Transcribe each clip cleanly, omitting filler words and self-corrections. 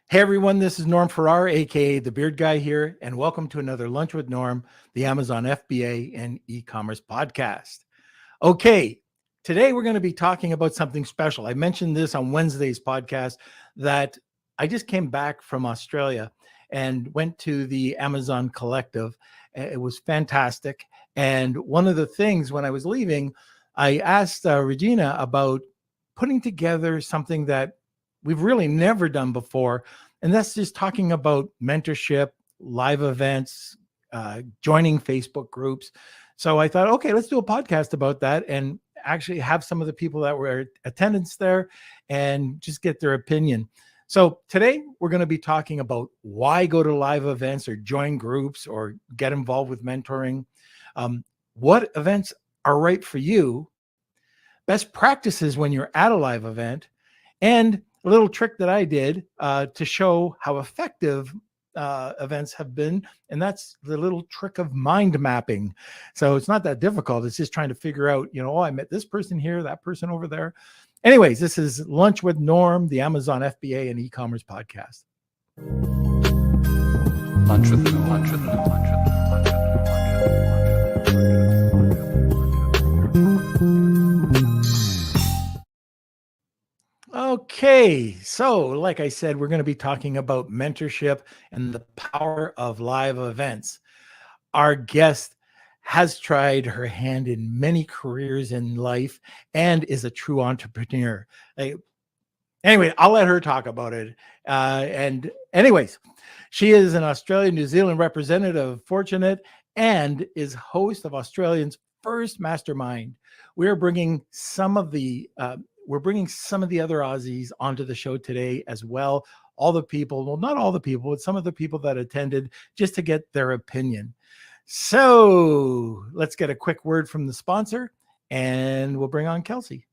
Hey everyone, this is Norm Farrar, aka the Beard Guy here, and welcome to another Lunch with Norm, the Amazon FBA and e-commerce podcast. Okay, today we're going to be talking about something special. I mentioned this on Wednesday's podcast that I just came back from Australia and went to the Amazon Collective. It was fantastic. And one of the things when I was leaving, I asked Regina about putting together something that we've really never done before. And that's just talking about mentorship, live events, joining Facebook groups. So I thought, okay, let's do a podcast about that and actually have some of the people that were in attendance there and just get their opinion. So today we're going to be talking about why go to live events or join groups or get involved with mentoring. What events are right for you, best practices when you're at a live event, and a little trick that I did to show how effective events have been. And that's the little trick of mind mapping. So it's not that difficult. It's just trying to figure out, oh, I met this person here, that person over there. Anyways, this is Lunch with Norm, the Amazon FBA and e-commerce podcast. Lunch with Norm, lunch with Norm, lunch with Norm. Okay, so like I said, we're going to be talking about mentorship and the power of live events. Our guest has tried her hand in many careers in life and is a true entrepreneur. Anyway, I'll let her talk about it. And anyways, she is an Australian New Zealand representative of Fortunate and is host of Australia's first mastermind. We're bringing some of the other Aussies onto the show today as well. All the people, well, not all the people, but some of the people that attended just to get their opinion. So let's get a quick word from the sponsor and we'll bring on Kelsey.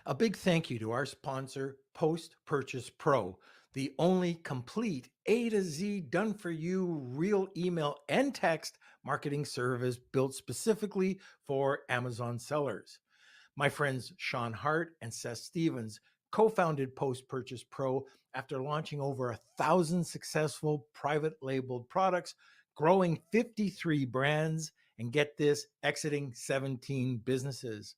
A big thank you to our sponsor, Post Purchase Pro, the only complete A to Z done for you real email and text marketing service built specifically for Amazon sellers. My friends Sean Hart and Seth Stevens co-founded Post Purchase Pro after launching over 1,000 successful private labeled products, growing 53 brands, and get this, exiting 17 businesses.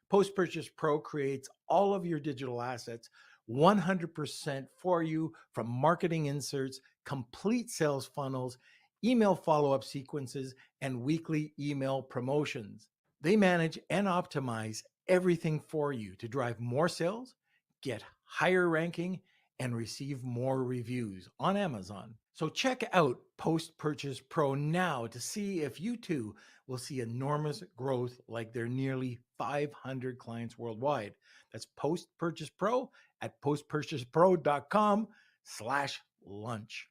Post Purchase Pro creates all of your digital assets 100% for you, from marketing inserts, complete sales funnels, email follow-up sequences, and weekly email promotions. They manage and optimize everything for you to drive more sales, get higher ranking, and receive more reviews on Amazon. So check out Post Purchase Pro now to see if you too will see enormous growth like their nearly 500 clients worldwide. That's Post Purchase Pro at postpurchasepro.com/lunch.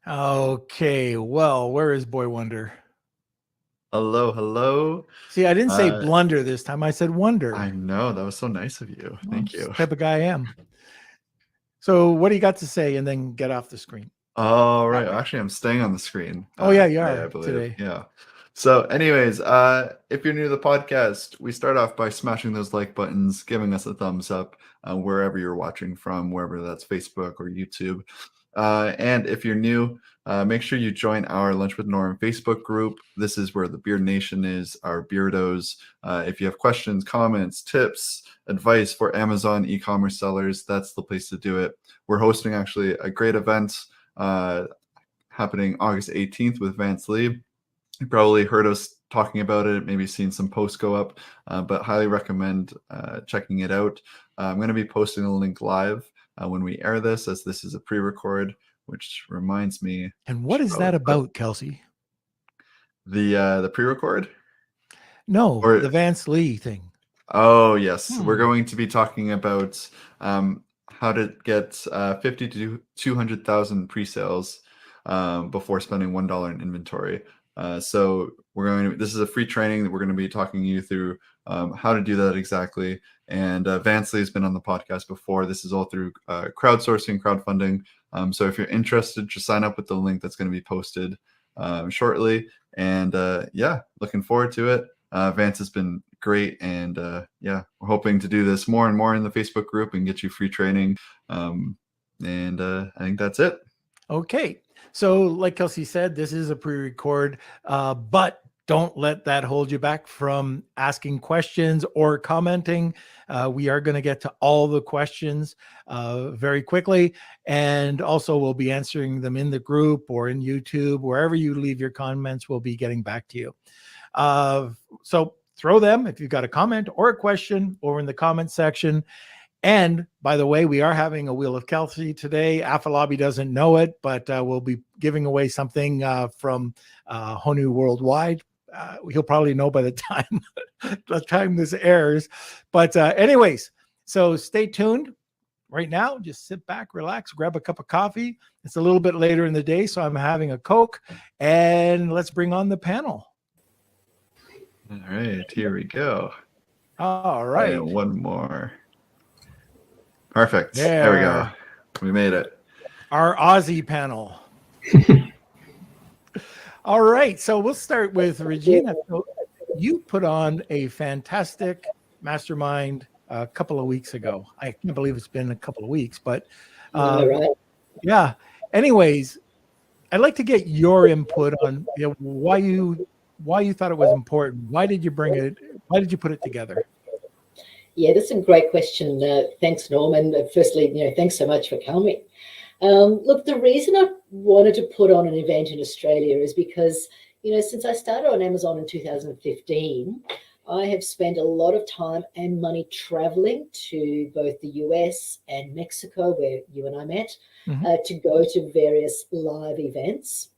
Okay, well, where is Boy Wonder? Hello. See, I didn't say blunder this time. I said wonder. I know. That was so nice of you. Thank you. The type of guy I am. So what do you got to say? And then get off the screen. Oh, right. Actually, I'm staying on the screen. Oh, yeah, you are I believe. today. Yeah. So anyways, if you're new to the podcast, we start off by smashing those like buttons, giving us a thumbs up wherever you're watching from, wherever that's Facebook or YouTube. And if you're new, make sure you join our Lunch with Norm Facebook group. This is where the Beard Nation is, our beardos. If you have questions, comments, tips, advice for Amazon e-commerce sellers, that's the place to do it. We're hosting actually a great event happening August 18th with Vance Lee. You probably heard us talking about it, maybe seen some posts go up, but highly recommend checking it out. I'm going to be posting a link live when we air this, as this is a pre-record, which reminds me. And what is that about, Kelsey? The pre-record? No, the Vance Lee thing. Oh, yes. We're going to be talking about how to get 50 to 200,000 pre-sales before spending $1 in inventory. So this is a free training that we're going to be talking you through how to do that exactly. And Vance Lee has been on the podcast before. This is all through crowdsourcing, crowdfunding. So if you're interested, just sign up with the link that's going to be posted shortly. And yeah, looking forward to it. Vance has been great. And yeah, we're hoping to do this more and more in the Facebook group and get you free training. And I think that's it. Okay. So, like Kelsey said, this is a pre-record, but don't let that hold you back from asking questions or commenting. We are going to get to all the questions very quickly. And also, we'll be answering them in the group or in YouTube. Wherever you leave your comments, we'll be getting back to you. So, throw them if you've got a comment or a question over in the comment section. And by the way, we are having a Wheel of Kelsey today. Afalabi doesn't know it, but we'll be giving away something from Honu Worldwide. He'll probably know by the time this airs. But anyways, so stay tuned. Right now, just sit back, relax, grab a cup of coffee. It's a little bit later in the day, so I'm having a Coke. And let's bring on the panel. All right, here we go. All right. And one more. Perfect. There we go. We made it. Our Aussie panel. All right. So we'll start with Regina. So you put on a fantastic mastermind a couple of weeks ago. I can't believe it's been a couple of weeks, but right. Yeah. Anyways, I'd like to get your input on why you thought it was important. Why did you bring it? Why did you put it together? Yeah, that's a great question. Thanks, Norman. Firstly, thanks so much for coming. Look, the reason I wanted to put on an event in Australia is because, since I started on Amazon in 2015, I have spent a lot of time and money traveling to both the US and Mexico, where you and I met, to go to various live events.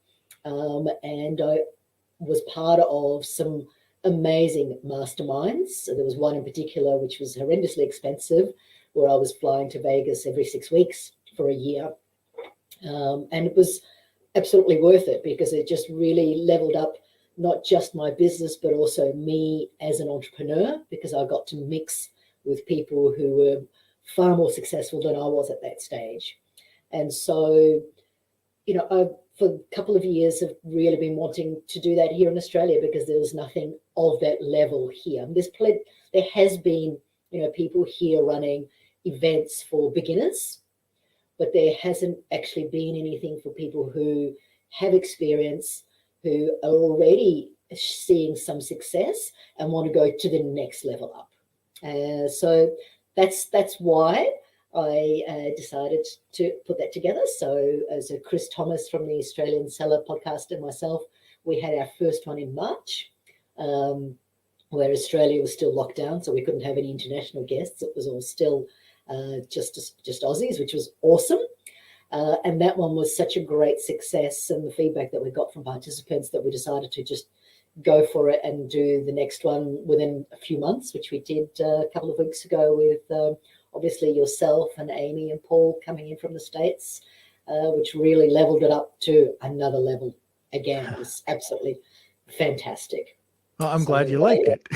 And I was part of some amazing masterminds. So there was one in particular which was horrendously expensive, where I was flying to Vegas every 6 weeks for a year. And it was absolutely worth it because it just really leveled up not just my business, but also me as an entrepreneur, because I got to mix with people who were far more successful than I was at that stage. And so, I, for a couple of years, have really been wanting to do that here in Australia because there was nothing of that level here. There has been, people here running events for beginners, but there hasn't actually been anything for people who have experience, who are already seeing some success and want to go to the next level up. So that's why I decided to put that together. So as Chris Thomas from the Australian Seller podcast and myself, we had our first one in March, where Australia was still locked down, so we couldn't have any international guests. It was all still just Aussies, which was awesome. And that one was such a great success, and the feedback that we got from participants, that we decided to just go for it and do the next one within a few months, which we did a couple of weeks ago with obviously yourself and Amy and Paul coming in from the States, which really leveled it up to another level. Again, it was absolutely fantastic. Well, I'm glad you liked it.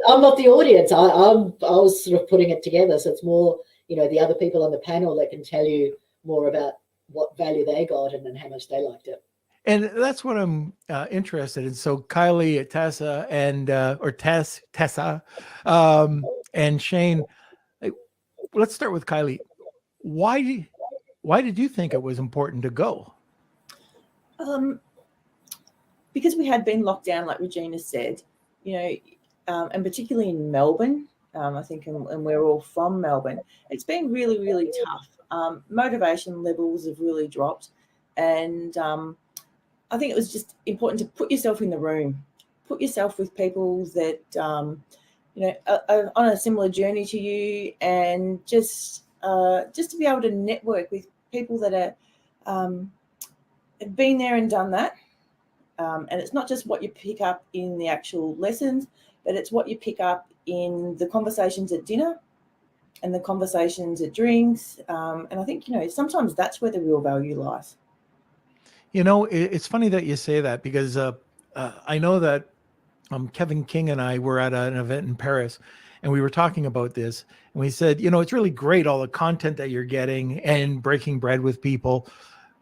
I'm not the audience. I was sort of putting it together. So it's more, the other people on the panel that can tell you more about what value they got and how much they liked it. And that's what I'm interested in. So Kylie, Tessa, and Tessa, and Shane. Let's start with Kylie. Why did you think it was important to go? Because we had been locked down, like Regina said, and particularly in Melbourne, I think, and we're all from Melbourne. It's been really, really tough. Motivation levels have really dropped, and I think it was just important to put yourself in the room, put yourself with people that, are on a similar journey to you, and just to be able to network with people that have been there and done that. And it's not just what you pick up in the actual lessons, but it's what you pick up in the conversations at dinner and the conversations at drinks. And I think, sometimes that's where the real value lies. It's funny that you say that because I know that Kevin King and I were at an event in Paris, and we were talking about this, and we said, it's really great, all the content that you're getting and breaking bread with people.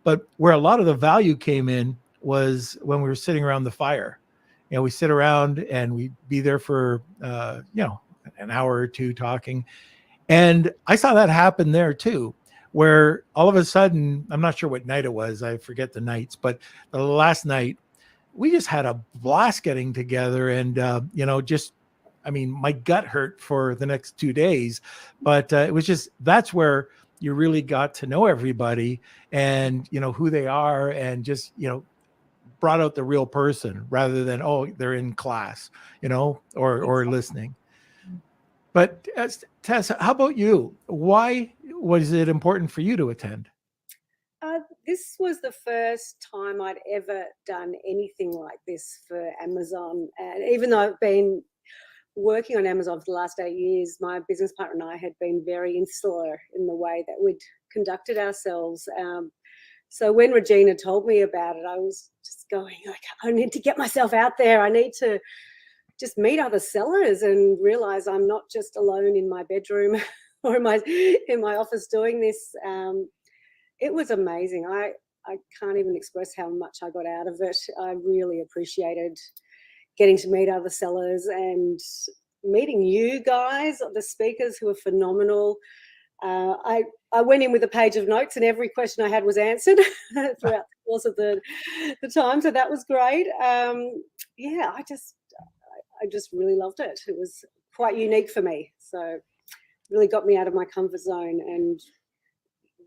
But where a lot of the value came in was when we were sitting around the fire. We sit around and we'd be there for, an hour or two talking. And I saw that happen there too, where all of a sudden, I'm not sure what night it was, I forget the nights, but the last night we just had a blast getting together. And just, I mean, my gut hurt for the next 2 days, but it was just, that's where you really got to know everybody and who they are, and just brought out the real person rather than, oh, they're in class, or listening. But Tess, how about you? Why was it important for you to attend? This was the first time I'd ever done anything like this for Amazon. And even though I've been working on Amazon for the last 8 years, my business partner and I had been very insular in the way that we'd conducted ourselves. So when Regina told me about it, I was just going, like, I need to get myself out there. I need to just meet other sellers and realize I'm not just alone in my bedroom or in my office doing this. It was amazing. I can't even express how much I got out of it. I really appreciated getting to meet other sellers and meeting you guys, the speakers, who are phenomenal. I went in with a page of notes and every question I had was answered throughout the course of the time. So that was great. Yeah, I just really loved it. It was quite unique for me. So really got me out of my comfort zone and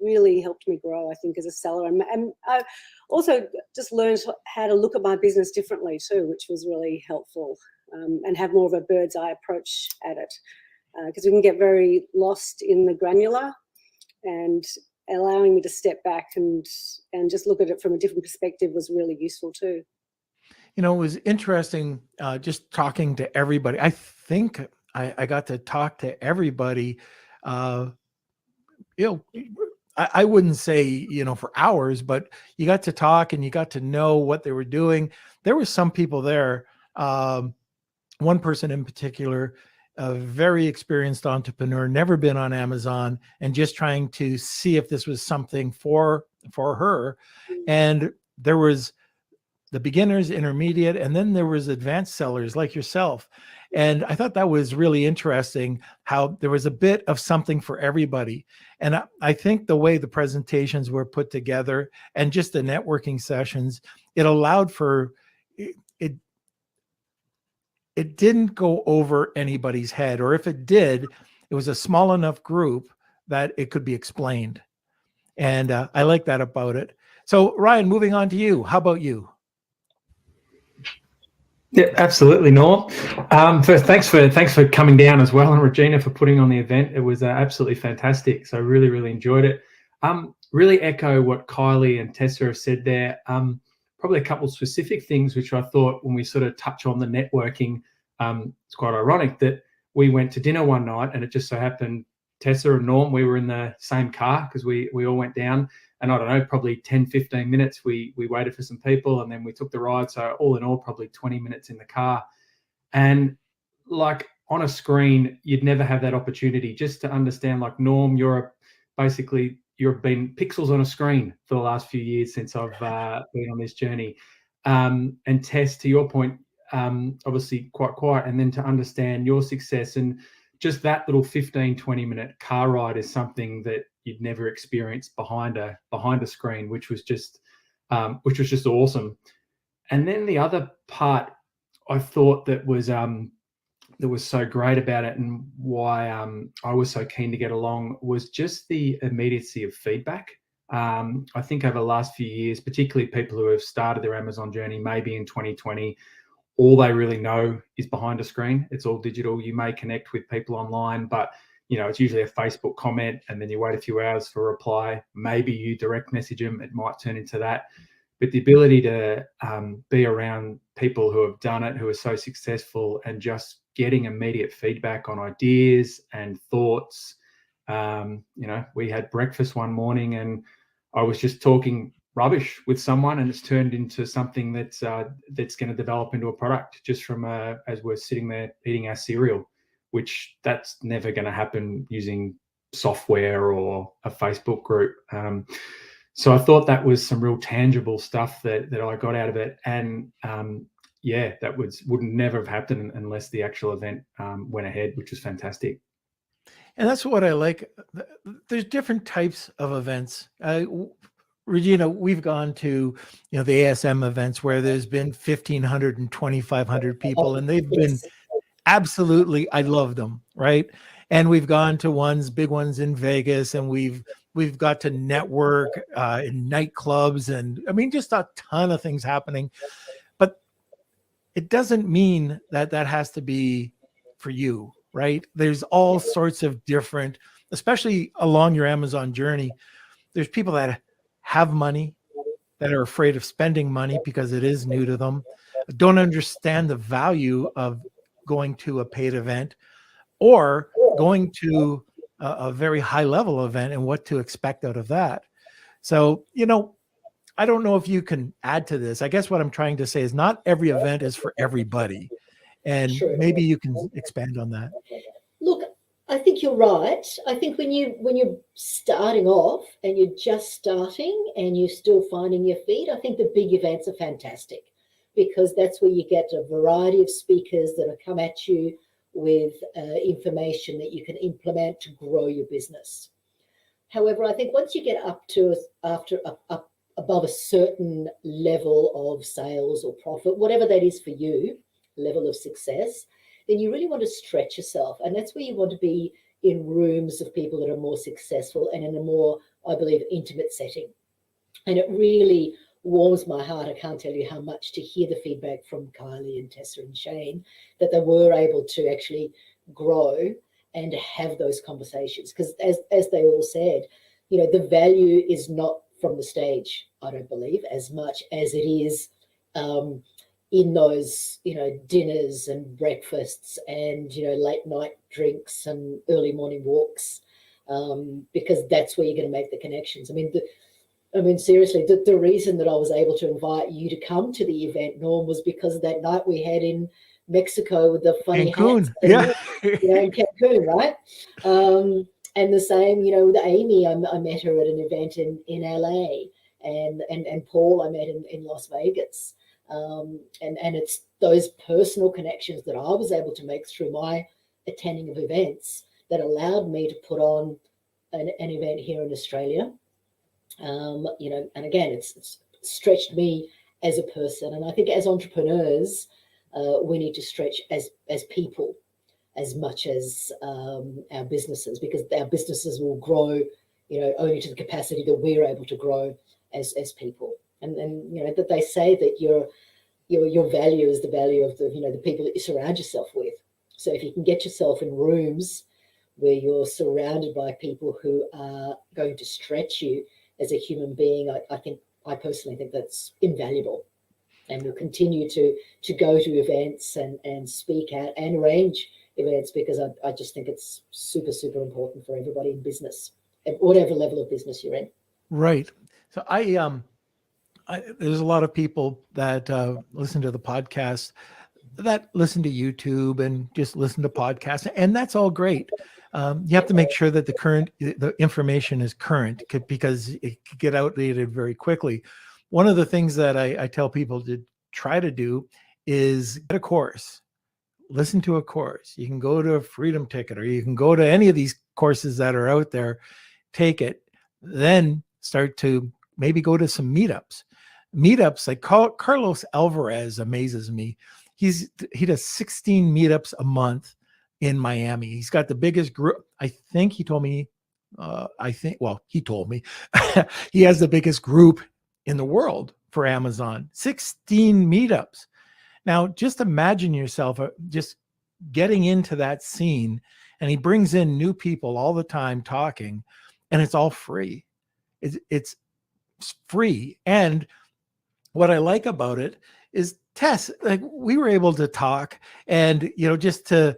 really helped me grow, I think, as a seller. And I also just learned how to look at my business differently too, which was really helpful, and have more of a bird's eye approach at it, because we can get very lost in the granular, and allowing me to step back and just look at it from a different perspective was really useful too. It was interesting just talking to everybody. I think I got to talk to everybody, I wouldn't say, for hours, but you got to talk and you got to know what they were doing. There were some people there, one person in particular, a very experienced entrepreneur, never been on Amazon, and just trying to see if this was something for her. And there was the beginners, intermediate, and then there was advanced sellers like yourself. And I thought that was really interesting, how there was a bit of something for everybody. And I think the way the presentations were put together and just the networking sessions, it allowed for it. It didn't go over anybody's head, or if it did, it was a small enough group that it could be explained. And I like that about it. So Ryan, moving on to you. How about you? Yeah, absolutely, Norm. First, thanks for coming down as well, and Regina for putting on the event. It was absolutely fantastic. So really, really enjoyed it. Really echo what Kylie and Tessa have said there. Probably a couple of specific things which I thought, when we sort of touch on the networking, it's quite ironic that we went to dinner one night and it just so happened Tessa and Norm, we were in the same car because we all went down. And I don't know, probably 10, 15 minutes, we waited for some people and then we took the ride. So all in all, probably 20 minutes in the car. And like on a screen, you'd never have that opportunity just to understand, like, Norm, you've been pixels on a screen for the last few years since I've been on this journey. And Tess, to your point, obviously quite quiet, and then to understand your success and just that little 15, 20-minute car ride is something that you'd never experienced behind a screen, which was just awesome. And then the other part I thought that was so great about it, and why I was so keen to get along, was just the immediacy of feedback. I think over the last few years, particularly people who have started their Amazon journey maybe in 2020, all they really know is behind a screen. It's all digital. You may connect with people online, but it's usually a Facebook comment and then you wait a few hours for a reply. Maybe you direct message them. It might turn into that. But the ability to be around people who have done it, who are so successful, and just getting immediate feedback on ideas and thoughts. We had breakfast one morning and I was just talking rubbish with someone, and it's turned into something that's going to develop into a product just from as we're sitting there eating our cereal, which that's never going to happen using software or a Facebook group. So I thought that was some real tangible stuff that I got out of it. And that would never have happened unless the actual event went ahead, which was fantastic. And that's what I like. There's different types of events. Regina, we've gone to, the ASM events where there's been 1,500 and 2,500 people, and they've been Yes. absolutely, I love them, right? And we've gone to big ones in Vegas, and we've got to network in nightclubs, and I mean, just a ton of things happening. But it doesn't mean that has to be for you, right? There's all sorts of different, especially along your Amazon journey. There's people that have money, that are afraid of spending money because it is new to them, don't understand the value of going to a paid event or going to a very high level event and what to expect out of that. So, I don't know if you can add to this. I guess what I'm trying to say is not every event is for everybody. And Sure. maybe you can expand on that. Look, I think you're right. I think when you're starting off and you're just starting and you're still finding your feet, I think the big events are fantastic because that's where you get a variety of speakers that will come at you with information that you can implement to grow your business. However, I think once you get up to above a certain level of sales or profit, whatever that is for you, level of success, then you really want to stretch yourself. And that's where you want to be in rooms of people that are more successful and in a more, I believe, intimate setting. And it really warms my heart. I can't tell you how much to hear the feedback from Kylie and Tessa and Shane that they were able to actually grow and have those conversations. Because as they all said, the value is not from the stage, I don't believe, as much as it is in those, dinners and breakfasts and, late night drinks and early morning walks, because that's where you're going to make the connections. I mean, seriously, the reason that I was able to invite you to come to the event, Norm, was because of that night we had in Mexico with the funny hats. Yeah. In Cancun, right? And the same, with Amy, I met her at an event in LA, and Paul I met in Las Vegas. And it's those personal connections that I was able to make through my attending of events that allowed me to put on an event here in Australia. And again, it's stretched me as a person. And I think as entrepreneurs, we need to stretch as people as much as our businesses, because our businesses will grow, only to the capacity that we're able to grow as people. And that they say that your value is the value of the people that you surround yourself with. So if you can get yourself in rooms where you're surrounded by people who are going to stretch you as a human being, I personally think that's invaluable. And we'll continue to go to events and speak at and arrange events, because I just think it's super, super important for everybody in business, at whatever level of business you're in. Right. So there's a lot of people that listen to the podcast, that listen to YouTube and just listen to podcasts, and that's all great. You have to make sure that the information is current, because it could get outdated very quickly. One of the things that I tell people to try to do is get a course, listen to a course. You can go to a Freedom Ticket, or you can go to any of these courses that are out there, take it, then start to maybe go to some meetups. Meetups like Carlos Alvarez amazes me. He does 16 meetups a month in Miami. He's got the biggest group. I think he told me, he told me he has the biggest group in the world for Amazon, 16 meetups. Now, just imagine yourself just getting into that scene, and he brings in new people all the time talking, and it's all free. It's free. And what I like about it is, Tess, like, we were able to talk and, just to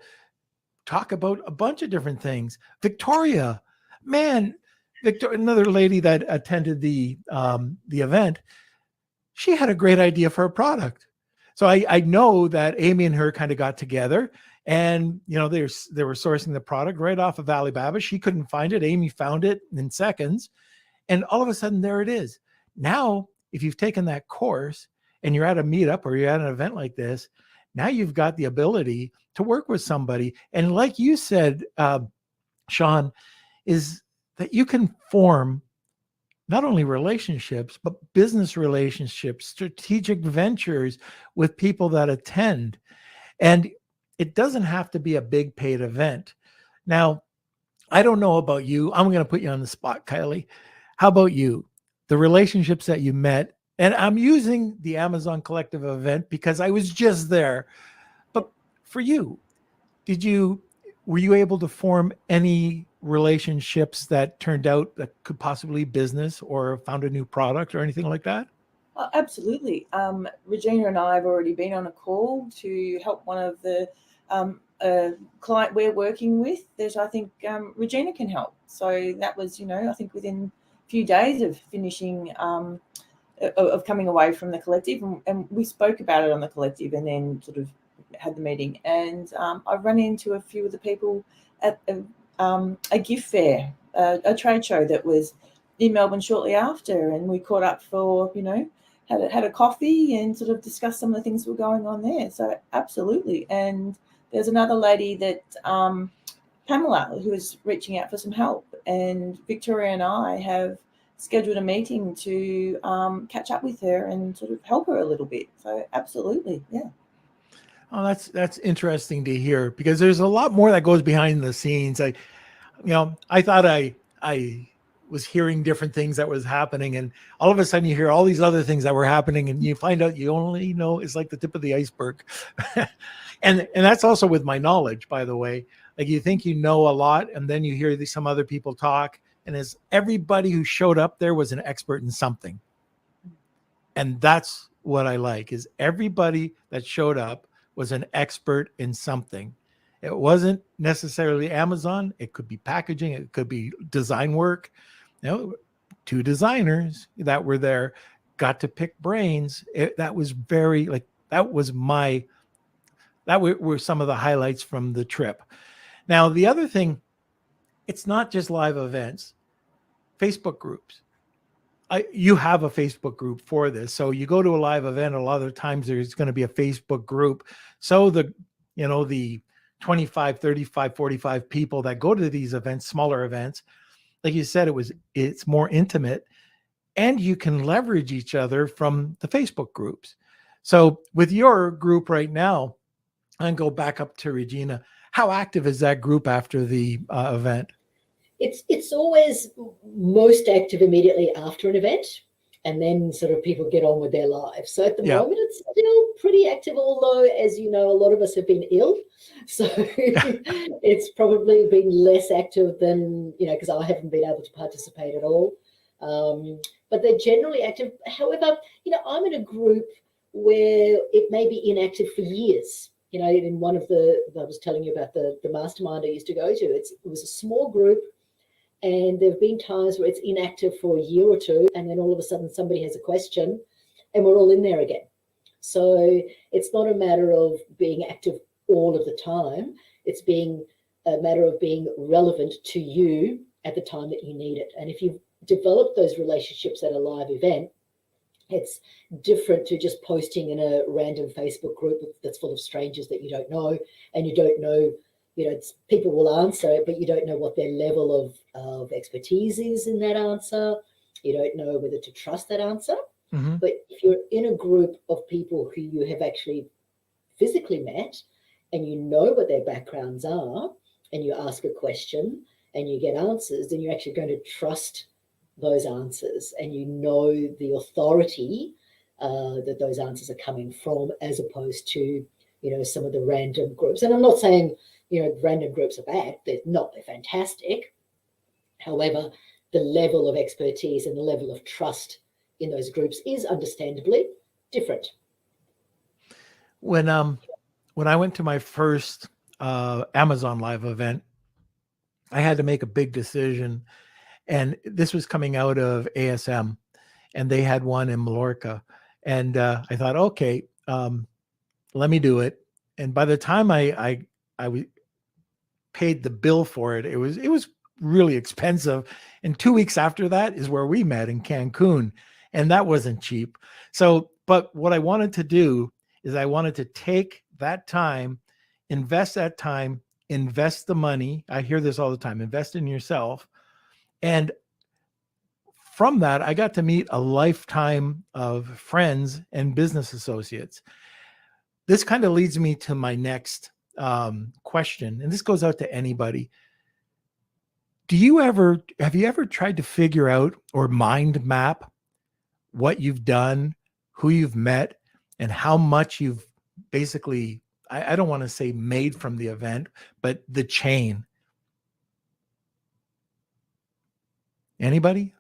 talk about a bunch of different things. Victoria, another lady that attended the event, she had a great idea for a product. So I know that Amy and her kind of got together, and they were sourcing the product right off of Alibaba. She couldn't find it. Amy found it in seconds, and all of a sudden there it is. Now, if you've taken that course and you're at a meetup or you're at an event like this, now you've got the ability to work with somebody. And like you said, Sean, is that you can form not only relationships, but business relationships, strategic ventures with people that attend. And it doesn't have to be a big paid event. Now, I don't know about you. I'm going to put you on the spot, Kylie. How about you? The relationships that you met, and I'm using the Amazon Collective event because I was just there. But for you, were you able to form any relationships that turned out that could possibly business or found a new product or anything like that? Absolutely. Regina and I have already been on a call to help one of the client we're working with that I think Regina can help. So that was, I think within a few days of finishing, of coming away from the collective, and we spoke about it on the collective and then sort of had the meeting. And I ran into a few of the people at a gift fair, a trade show that was in Melbourne shortly after, and we caught up for, had a coffee and sort of discussed some of the things that were going on there. So absolutely. And there's another lady that Pamela, who is reaching out for some help, and Victoria and I have scheduled a meeting to catch up with her and sort of help her a little bit. So absolutely, yeah. Oh, that's interesting to hear, because there's a lot more that goes behind the scenes. I thought I was hearing different things that was happening, and all of a sudden you hear all these other things that were happening, and you find out you only know it's like the tip of the iceberg. and that's also with my knowledge, by the way. Like, you think you know a lot, and then you hear some other people talk, and as everybody who showed up there was an expert in something. And that's what I like, is everybody that showed up was an expert in something. It wasn't necessarily Amazon. It could be packaging. It could be design work. Two designers that were there got to pick brains. That was were some of the highlights from the trip. Now, the other thing, it's not just live events, Facebook groups. You have a Facebook group for this. So you go to a live event, a lot of times there's going to be a Facebook group. So the 25, 35, 45 people that go to these events, smaller events, like you said, it's more intimate, and you can leverage each other from the Facebook groups. So with your group right now, and go back up to Regina, how active is that group after the event? It's always most active immediately after an event, and then sort of people get on with their lives. So at the moment, it's still pretty active, although, as you know, a lot of us have been ill. So it's probably been less active than, because I haven't been able to participate at all. But they're generally active. However, I'm in a group where it may be inactive for years. In one of I was telling you about the mastermind I used to go to, it was a small group. And there have been times where it's inactive for a year or two, and then all of a sudden somebody has a question and we're all in there again. So it's not a matter of being active all of the time. It's being a matter of being relevant to you at the time that you need it. And if you've developed those relationships at a live event, it's different to just posting in a random Facebook group that's full of strangers that you don't know, and you don't know, people will answer it, but you don't know what their level of expertise is in that answer. You don't know whether to trust that answer. Mm-hmm. But if you're in a group of people who you have actually physically met, and you know what their backgrounds are, and you ask a question and you get answers, then you're actually going to trust those answers, and the authority that those answers are coming from, as opposed to, some of the random groups. And I'm not saying, random groups are bad. They're not. They're fantastic. However, the level of expertise and the level of trust in those groups is understandably different. When I went to my first Amazon live event, I had to make a big decision, and this was coming out of ASM, and they had one in Mallorca, and I thought, okay, let me do it. And by the time I paid the bill for it, it was really expensive. And 2 weeks after that is where we met in Cancun, and that wasn't cheap. So, but what I wanted to do is I wanted to take that time, invest that time invest the money. I hear this all the time, invest in yourself. And from that, I got to meet a lifetime of friends and business associates. This kind of leads me to my next question, and this goes out to anybody. Have you ever tried to figure out or mind map what you've done, who you've met, and how much you've basically, I don't want to say made from the event, but the chain? Anybody?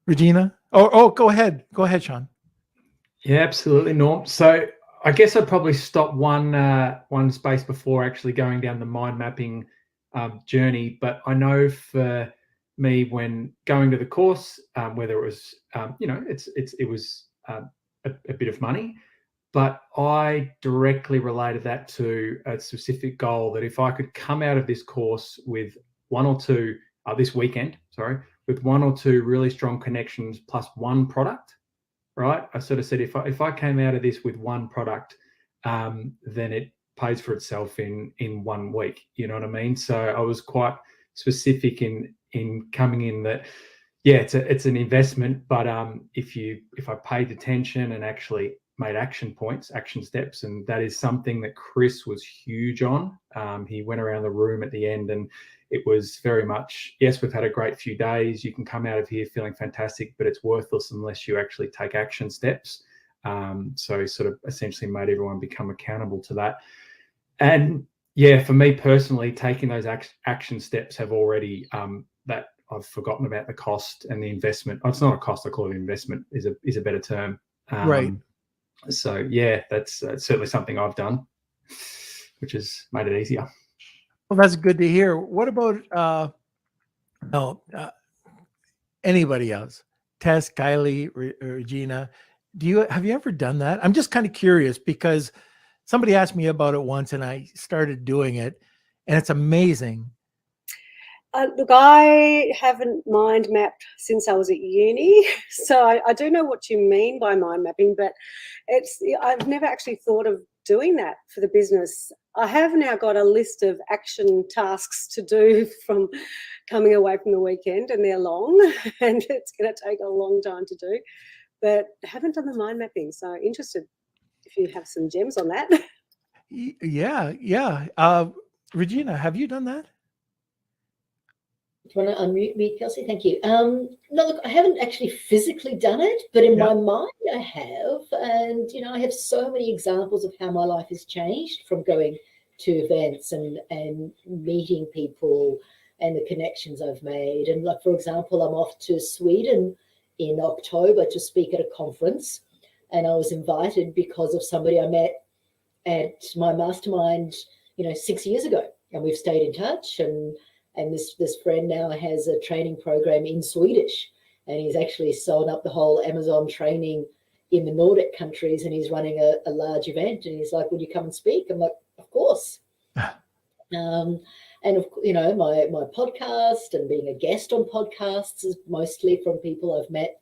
Regina? Oh, go ahead. Go ahead, Sean. Yeah, absolutely, Norm. So I guess I'd probably stop one space before actually going down the mind mapping journey. But I know for me, when going to the course, whether it was it was a bit of money, but I directly related that to a specific goal that if I could come out of this course with this weekend, with one or two really strong connections plus one product. Right, I sort of said if I came out of this with one product, then it pays for itself in 1 week. You know what I mean? So I was quite specific in coming in that, yeah, it's an investment, but if I paid attention and actually made action steps, and that is something that Chris was huge on. He went around the room at the end, and it was very much, yes, we've had a great few days. You can come out of here feeling fantastic, but it's worthless unless you actually take action steps. So he sort of essentially made everyone become accountable to that. And yeah, for me personally, taking those action steps have already, that I've forgotten about the cost and the investment. Oh, it's not a cost, I call it investment is a better term. Right. So yeah, that's certainly something I've done, which has made it easier. Well, that's good to hear. What about anybody else? Tess, Kylie, Regina, have you ever done that? I'm just kind of curious because somebody asked me about it once and I started doing it, and it's amazing. Look, I haven't mind mapped since I was at uni, so I do know what you mean by mind mapping, but I've never actually thought of doing that for the business. I have now got a list of action tasks to do from coming away from the weekend, and they're long, and it's going to take a long time to do, but I haven't done the mind mapping, so interested if you have some gems on that. Yeah. Regina, have you done that? Do you want to unmute me, Kelsey? Thank you. No, look, I haven't actually physically done it, but in my mind I have. And, I have so many examples of how my life has changed from going to events and meeting people and the connections I've made. And like, for example, I'm off to Sweden in October to speak at a conference. And I was invited because of somebody I met at my mastermind, 6 years ago. And we've stayed in touch. And this friend now has a training program in Swedish, and he's actually sewn up the whole Amazon training in the Nordic countries, and he's running a large event. And he's like, "Would you come and speak?" I'm like, "Of course." And my podcast and being a guest on podcasts is mostly from people I've met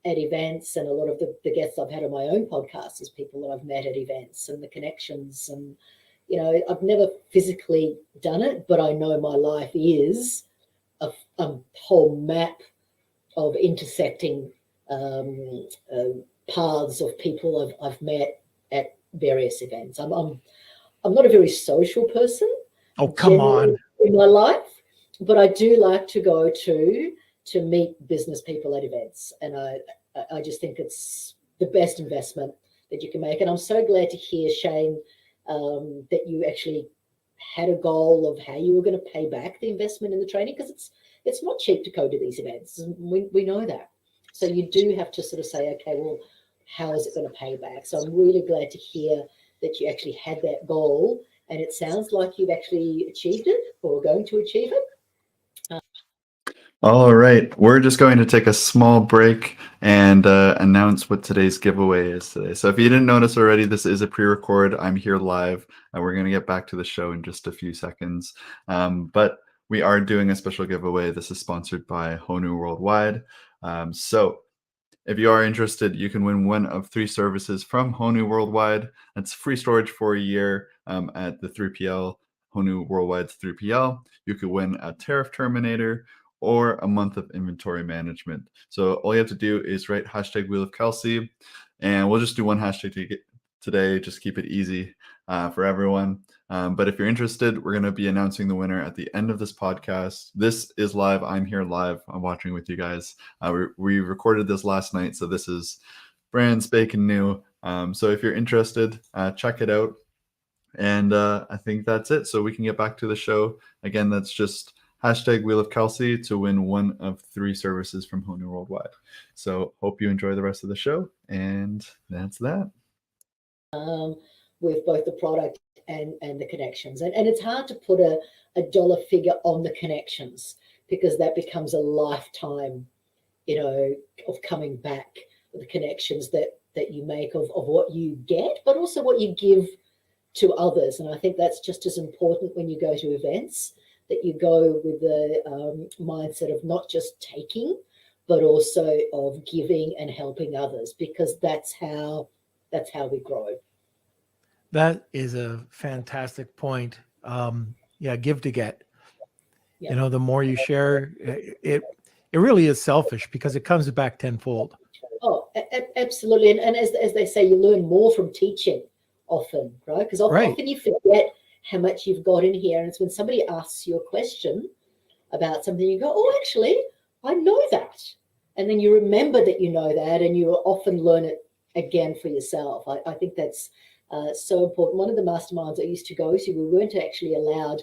at events, and a lot of the guests I've had on my own podcast is people that I've met at events, and the connections. And I've never physically done it, but I know my life is a whole map of intersecting paths of people I've met at various events. I'm not a very social person. Oh, come on. In my life, but I do like to go to meet business people at events, and I just think it's the best investment that you can make. And I'm so glad to hear, Shane, that you actually had a goal of how you were going to pay back the investment in the training, because it's not cheap to go to these events. We know that. So you do have to sort of say, okay, well, how is it going to pay back? So I'm really glad to hear that you actually had that goal, and it sounds like you've actually achieved it or going to achieve it. All right, we're just going to take a small break and announce what today's giveaway is today. So if you didn't notice already, this is a pre-record. I'm here live, and we're going to get back to the show in just a few seconds. But we are doing a special giveaway. This is sponsored by Honu Worldwide. So if you are interested, you can win one of 3 services from Honu Worldwide. That's free storage for a year at the 3PL, Honu Worldwide's 3PL. You could win a tariff terminator or a month of inventory management. So all you have to do is write hashtag Wheel of Kelsey, and we'll just do one hashtag today. Just keep it easy for everyone. But if you're interested, we're going to be announcing the winner at the end of this podcast. This is live. I'm here live. I'm watching with you guys. We recorded this last night, so this is brand spanking new. So if you're interested, check it out. And I think that's it. So we can get back to the show. Again, that's just hashtag Wheel of Kelsey to win one of 3 services from Honu Worldwide. So hope you enjoy the rest of the show. And that's that. With both the product and the connections. And it's hard to put a dollar figure on the connections, because that becomes a lifetime, of coming back, the connections that you make of what you get, but also what you give to others. And I think that's just as important when you go to events, that you go with the mindset of not just taking, but also of giving and helping others, because that's how we grow. That is a fantastic point. Give to get. Yeah. The more you share, it really is selfish, because it comes back tenfold. Oh, absolutely. And as they say, you learn more from teaching often, right? Because often you forget how much you've got in here. And it's when somebody asks you a question about something, you go, oh, actually, I know that. And then you remember that you know that, and you often learn it again for yourself. I think that's so important. One of the masterminds I used to go to, we weren't actually allowed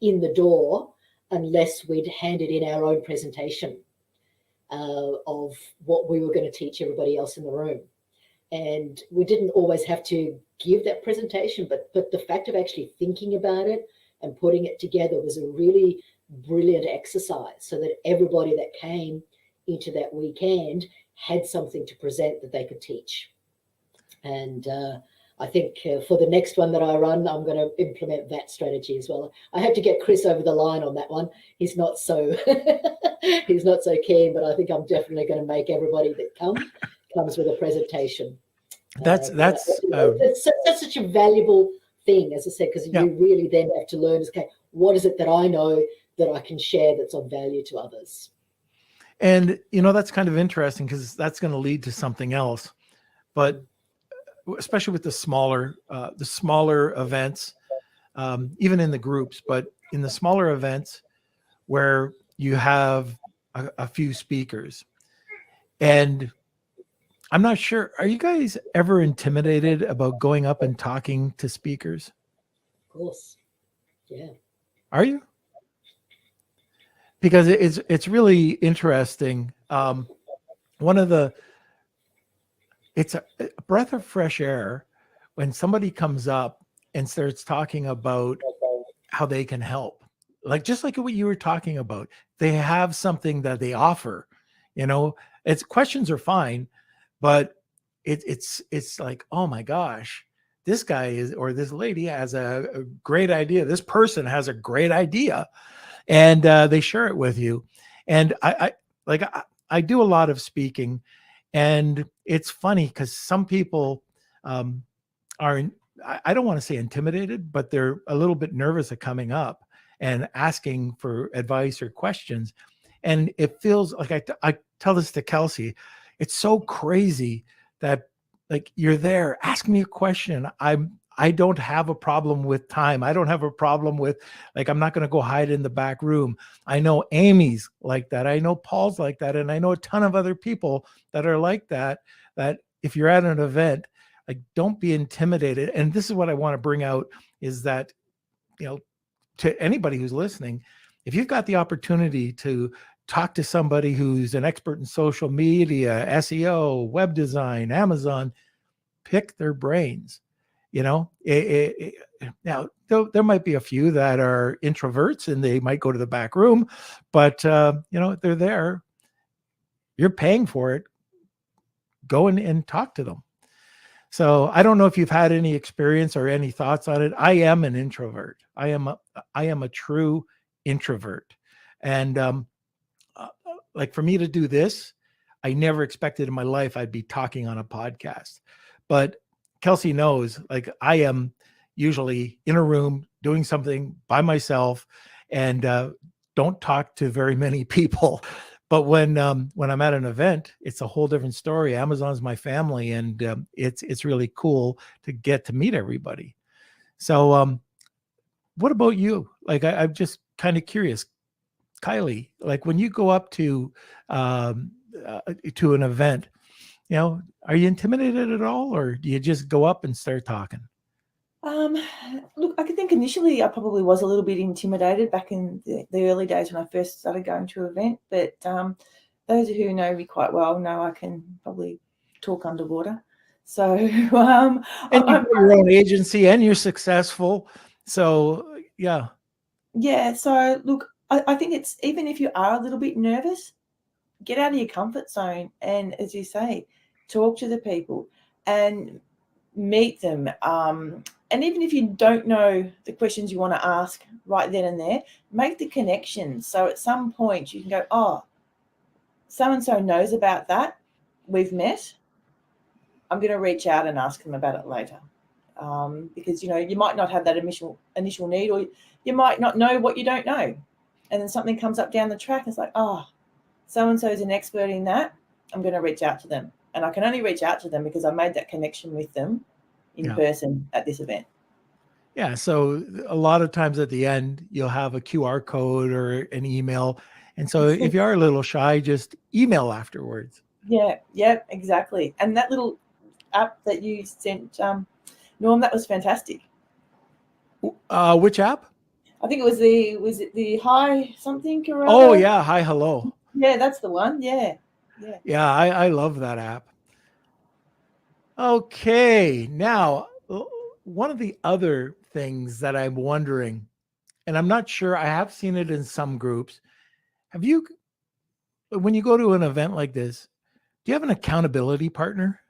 in the door unless we'd handed in our own presentation of what we were going to teach everybody else in the room. And we didn't always have to give that presentation, but the fact of actually thinking about it and putting it together was a really brilliant exercise, so that everybody that came into that weekend had something to present that they could teach. And I think for the next one that I run, I'm going to implement that strategy as well. I have to get Chris over the line on that one. He's not so he's not so keen, but I think I'm definitely going to make everybody that comes with a presentation. That's such a valuable thing, as I said, because you really then have to learn, okay, what is it that I know that I can share that's of value to others? And that's kind of interesting, because that's going to lead to something else. But especially with the smaller events, even in the groups, but in the smaller events where you have a few speakers, and I'm not sure, are you guys ever intimidated about going up and talking to speakers? Of course. Yeah. Are you? Because it's really interesting. It's a breath of fresh air when somebody comes up and starts talking about how they can help. Just like what you were talking about, they have something that they offer. It's questions are fine, but it's like, oh my gosh, this guy or this lady has a great idea. This person has a great idea, and they share it with you. And I do a lot of speaking, and it's funny because some people are, I don't want to say intimidated, but they're a little bit nervous of coming up and asking for advice or questions. And it feels like I tell this to Kelsey, it's so crazy that you're there, ask me a question. I don't have a problem with time. I don't have a problem with I'm not going to go hide in the back room. I know Amy's like that. I know Paul's like that. And I know a ton of other people that are like that if you're at an event, don't be intimidated. And this is what I want to bring out is that, to anybody who's listening, if you've got the opportunity to talk to somebody who's an expert in social media, SEO, web design, Amazon, pick their brains. Now there might be a few that are introverts and they might go to the back room, but they're there. You're paying for it. Go and talk to them. So I don't know if you've had any experience or any thoughts on it. I am an introvert. I am a true introvert. And for me to do this, I never expected in my life I'd be talking on a podcast. But Kelsey knows, like, I am usually in a room doing something by myself and don't talk to very many people. But when I'm at an event, it's a whole different story. Amazon's my family, and it's really cool to get to meet everybody. So what about you? Like, I'm just kind of curious, Kylie, like when you go up to an event, you know, are you intimidated at all, or do you just go up and start talking? Look, I could think initially I probably was a little bit intimidated back in the early days when I first started going to an event, but those who know me quite well know I can probably talk underwater. So And you've got your own agency and you're successful. So yeah. Yeah. So look, I think it's, even if you are a little bit nervous, get out of your comfort zone. And as you say, talk to the people and meet them. And even if you don't know the questions you want to ask right then and there, make the connections. So at some point you can go, oh, so-and-so knows about that. We've met. I'm going to reach out and ask them about it later. Because, you know, you might not have that initial need, or you might not know what you don't know. And then something comes up down the track and it's like, oh, so-and-so is an expert in that. I'm going to reach out to them. And I can only reach out to them because I made that connection with them in person at this event. Yeah. So a lot of times at the end, you'll have a QR code or an email. And so if you are a little shy, just email afterwards. Yeah, exactly. And that little app that you sent, Norm, that was fantastic. Which app? I think it was it the Hi something? Or oh yeah, Hi Hello. Yeah, that's the one. Yeah. I love that app. Okay, now one of the other things that I'm wondering, and I'm not sure, I have seen it in some groups. Have you, when you go to an event like this, do you have an accountability partner?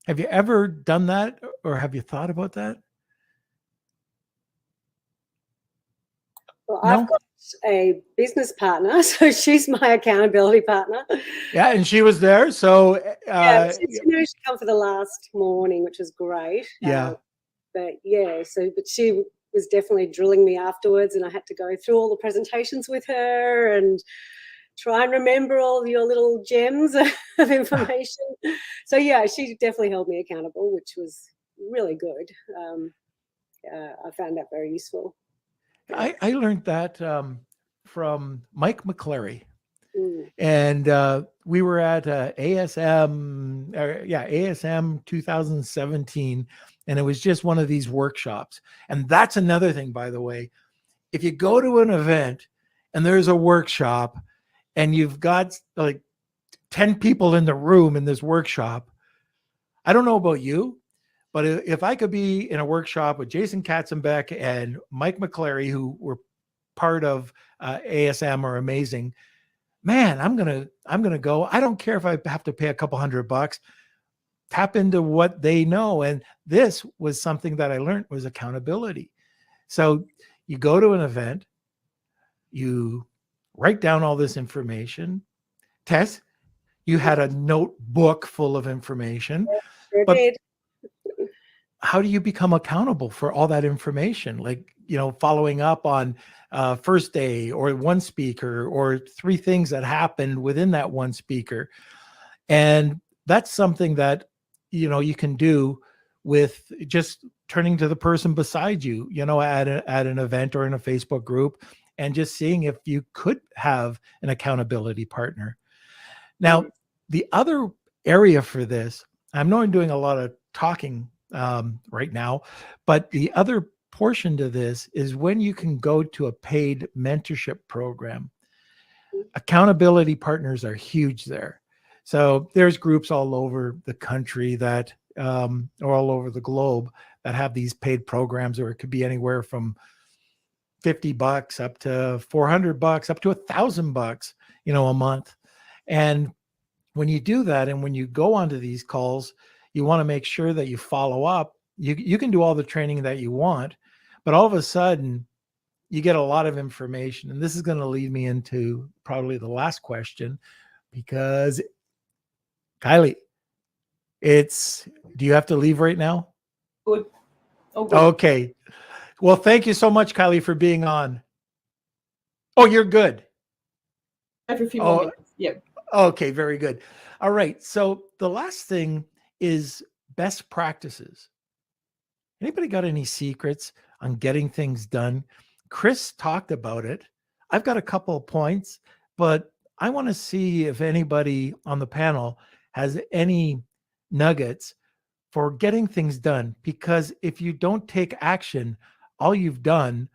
Have you ever done that, or have you thought about that? Well, no? I've got a business partner, so she's my accountability partner. Yeah, and she was there, so she come for the last morning, which was great. But she was definitely drilling me afterwards, and I had to go through all the presentations with her and try and remember all your little gems of information. So yeah, she definitely held me accountable, which was really good. I found that very useful. I learned that from Mike McClary. And we were at ASM 2017, and it was just one of these workshops. And that's another thing, by the way, if you go to an event and there's a workshop and you've got like 10 people in the room in this workshop, I don't know about you, but if I could be in a workshop with Jason Katzenbeck and Mike McClary, who were part of ASM, are amazing, man, I'm gonna go. I don't care if I have to pay a couple $100. Tap into what they know. And this was something that I learned was accountability. So you go to an event, you write down all this information. Tess, you had a notebook full of information. Sure did. How do you become accountable for all that information? Like, you know, following up on first day or one speaker or 3 things that happened within that one speaker. And that's something that, you know, you can do with just turning to the person beside you, you know, at an event or in a Facebook group, and just seeing if you could have an accountability partner. Now, the other area for this, I'm not doing a lot of talking right now, but the other portion to this is when you can go to a paid mentorship program. Accountability partners are huge there. So there's groups all over the country that, or all over the globe, that have these paid programs, or it could be anywhere from $50 up to $400, up to $1,000, you know, a month. And when you do that, and when you go onto these calls, you want to make sure that you follow up. You can do all the training that you want, but all of a sudden you get a lot of information. And this is going to lead me into probably the last question, because Kylie, do you have to leave right now? Good. Oh, good. Okay. Well, thank you so much, Kylie, for being on. Oh, you're good. Every few more minutes. Yep. Okay, very good. All right. So the last thing is best practices. Anybody got any secrets on getting things done? Chris talked about it. I've got a couple of points, but I want to see if anybody on the panel has any nuggets for getting things done. Because if you don't take action, all you've done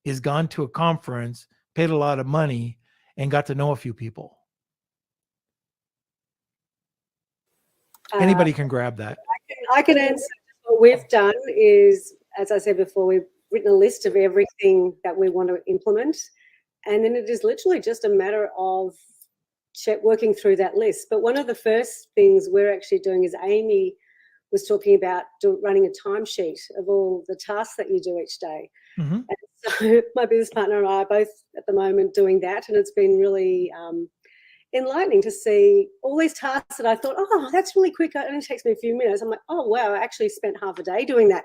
is gone to a conference, paid a lot of money, and got to know a few people. Anybody can grab that. I can answer. What we've done is, as I said before, we've written a list of everything that we want to implement, and then it is literally just a matter of working through that list. But one of the first things we're actually doing is Amy was talking about running a timesheet of all the tasks that you do each day. Mm-hmm. And so my business partner and I are both at the moment doing that, and it's been really enlightening to see all these tasks that I thought, oh, that's really quick. It only takes me a few minutes. I'm like, oh, wow, I actually spent half a day doing that.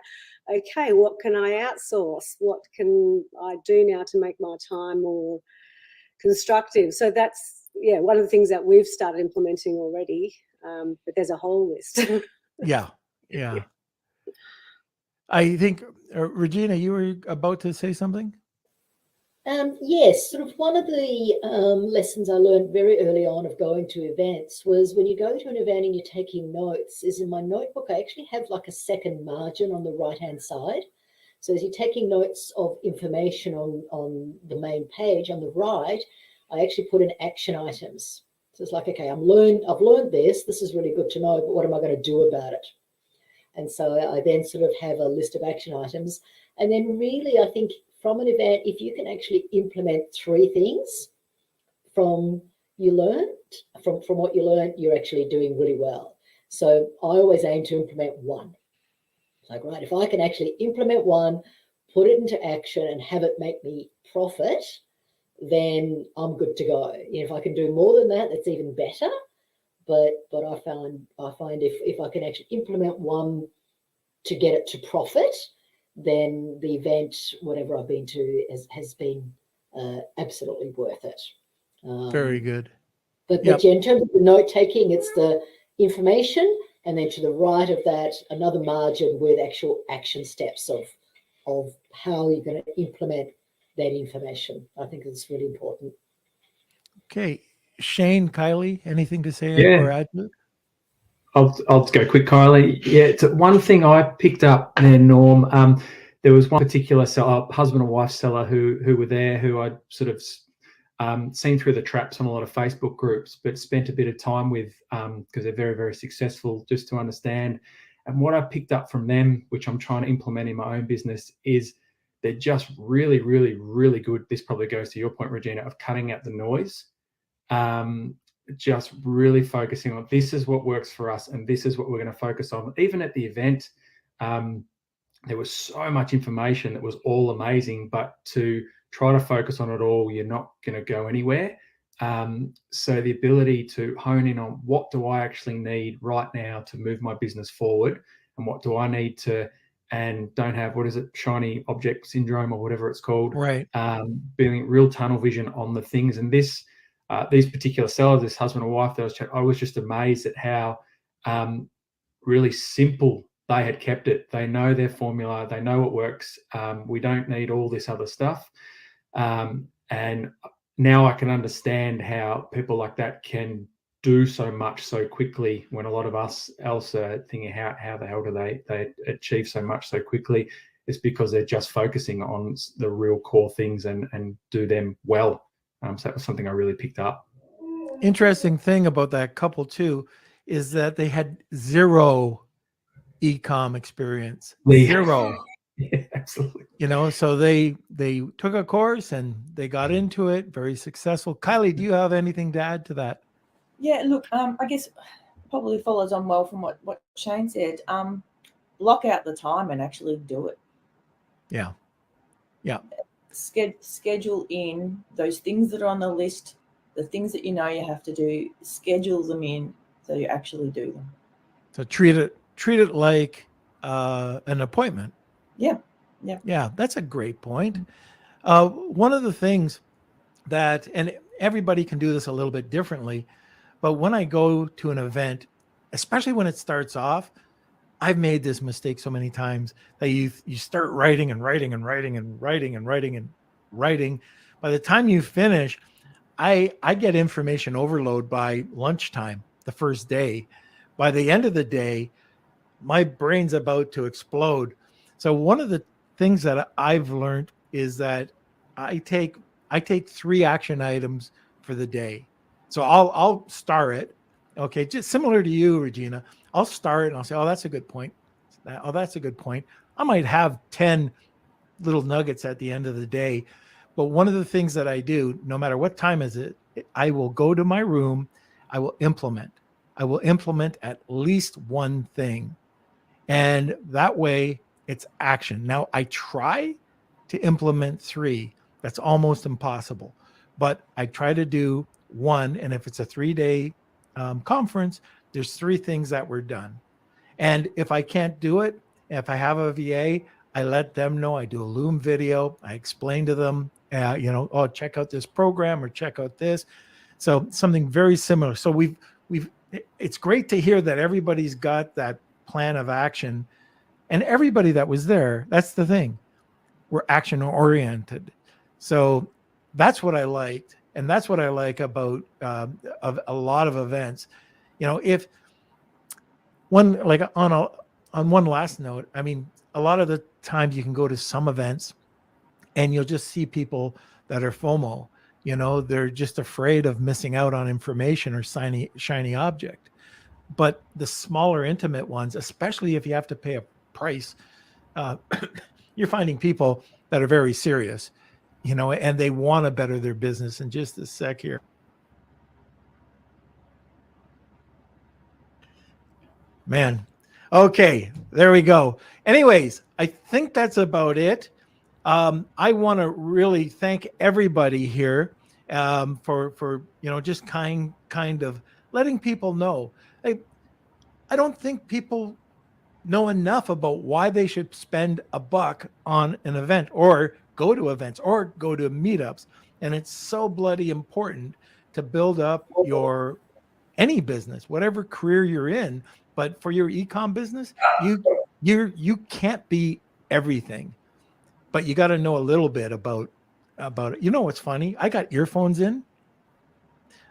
Okay, what can I outsource? What can I do now to make my time more constructive? So that's, one of the things that we've started implementing already, but there's a whole list. Yeah. I think, Regina, you were about to say something? Yes, sort of one of the lessons I learned very early on of going to events was when you go to an event and you're taking notes, is in my notebook, I actually have like a second margin on the right-hand side. So as you're taking notes of information on the main page on the right, I actually put in action items. So it's like, okay, I've learned this is really good to know, but what am I going to do about it? And so I then sort of have a list of action items. And then really, I think from an event, if you can actually implement 3 things from what you learned, you're actually doing really well. So I always aim to implement 1. It's like, right, if I can actually implement 1, put it into action and have it make me profit, then I'm good to go. If I can do more than that, that's even better. But I find if I can actually implement 1 to get it to profit, then the event, whatever I've been to, has been absolutely worth it. Very good. But in terms of the note taking, it's the information, and then to the right of that, another margin with actual action steps of how you're going to implement that information. I think it's really important. Okay. Shane, Kylie, anything to say Yeah. or add to it? I'll go quick, Kylie. Yeah, it's one thing I picked up there, Norm. There was one particular seller, husband and wife seller, who were there, who I'd sort of seen through the traps on a lot of Facebook groups, but spent a bit of time with because they're very, very successful, just to understand. And what I picked up from them, which I'm trying to implement in my own business, is they're just really, really, really good. This probably goes to your point, Regina, of cutting out the noise. Just really focusing on this is what works for us and this is what we're going to focus on. Even at the event, there was so much information that was all amazing, but to try to focus on it all, you're not going to go anywhere. So the ability to hone in on what do I actually need right now to move my business forward, and what do I need to, and don't have, what is it, shiny object syndrome or whatever it's called, Right. Being real tunnel vision on the things. And this, these particular sellers, this husband and wife that I was just amazed at how really simple they had kept it. They know their formula, they know what works. We don't need all this other stuff. And now I can understand how people like that can do so much so quickly, when a lot of us else are thinking, how the hell do they achieve so much so quickly? It's because they're just focusing on the real core things and do them well. So that was something I really picked up. Interesting thing about that couple too is that they had 0 e-com experience. 0. Yeah, absolutely. So they took a course and they got into it, very successful. Kylie, do you have anything to add to that? Yeah, look, I guess probably follows on well from what Shane said. Block out the time and actually do it. Yeah. Schedule in those things that are on the list The things that you know you have to do, schedule them in so you actually do them. So treat it like an appointment. Yeah. Yeah, that's a great point. One of the things that, and everybody can do this a little bit differently, but when I go to an event, especially when it starts off, I've made this mistake so many times that you start writing and writing and writing and writing and writing and writing. By the time you finish, I get information overload by lunchtime the first day. By the end of the day, my brain's about to explode. So one of the things that I've learned is that I take 3 action items for the day. So I'll star it. Okay, just similar to you, Regina. I'll star it and I'll say, oh, that's a good point. Oh, that's a good point. I might have 10 little nuggets at the end of the day. But one of the things that I do, no matter what time is it, I will go to my room. I will implement at least one thing. And that way it's action. Now I try to implement 3. That's almost impossible, but I try to do 1. And if it's a 3-day conference, there's 3 things that were done. And if I can't do it, if I have a VA, I let them know. I do a Loom video. I explain to them, oh, check out this program or check out this. So something very similar. So it's great to hear that everybody's got that plan of action, and everybody that was there, that's the thing, we're action oriented. So that's what I liked. And that's what I like about of a lot of events. If one, like on one last note, I mean, a lot of the times you can go to some events and you'll just see people that are FOMO. They're just afraid of missing out on information or shiny object. But the smaller, intimate ones, especially if you have to pay a price, you're finding people that are very serious, and they want to better their business. In just a sec here. Man. Okay, there we go. Anyways, I think that's about it. I want to really thank everybody here for just kind of letting people know. I don't think people know enough about why they should spend $1 on an event or go to events or go to meetups. And it's so bloody important to build up any business, whatever career you're in. But for your e-com business, you can't be everything, but you got to know a little bit about it. What's funny? I got earphones in.